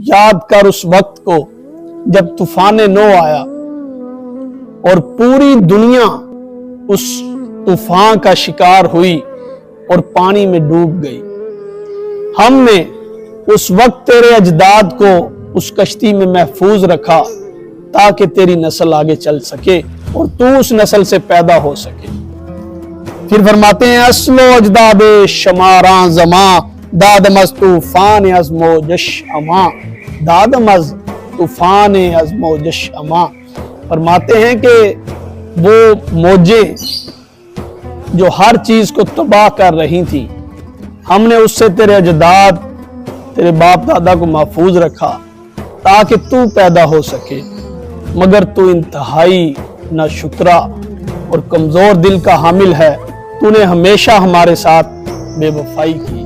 یاد کر اس وقت کو جب طوفان نو آیا اور پوری دنیا اس طوفان کا شکار ہوئی اور پانی میں ڈوب گئی۔ ہم نے اس وقت تیرے اجداد کو اس کشتی میں محفوظ رکھا تاکہ تیری نسل آگے چل سکے اور تو اس نسل سے پیدا ہو سکے۔ پھر فرماتے ہیں اصل و اجداد شماراں زماں دادم از طوفان از موجش اما، دادم از طوفان از موجش اما۔ فرماتے ہیں کہ وہ موجیں جو ہر چیز کو تباہ کر رہی تھی، ہم نے اس سے تیرے اجداد، تیرے باپ دادا کو محفوظ رکھا تاکہ تو پیدا ہو سکے، مگر تو انتہائی ناشکرا اور کمزور دل کا حامل ہے، تو نے ہمیشہ ہمارے ساتھ بے وفائی کی۔